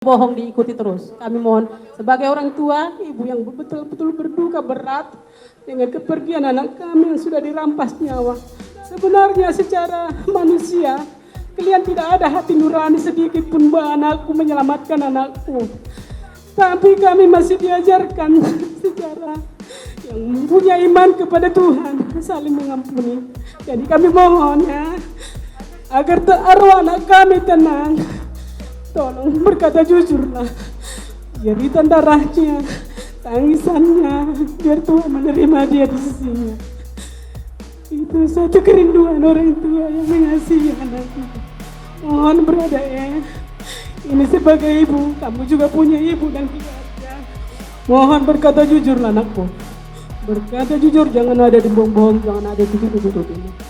Bohong diikuti terus. Kami mohon sebagai orang tua, ibu yang betul-betul berduka berat dengan kepergian anak kami yang sudah dirampas nyawa. Sebenarnya secara manusia, kalian tidak ada hati nurani sedikit pun bahwa anakku menyelamatkan anakku. Tapi kami masih diajarkan secara yang punya iman kepada Tuhan, saling mengampuni. Jadi kami mohon ya, agar arwah anak kami tenang. Tolong berkata jujurlah, jeritan darahnya, tangisannya, biar Tuhan menerima dia di sisinya. Itu satu kerinduan orang tua yang mengasihi anaknya. Mohon berada ya, ini sebagai ibu, kamu juga punya ibu dan keluarga. Mohon berkata jujurlah anakku, berkata jujur, jangan ada bohong-bohong, jangan ada tutup-tutup ini.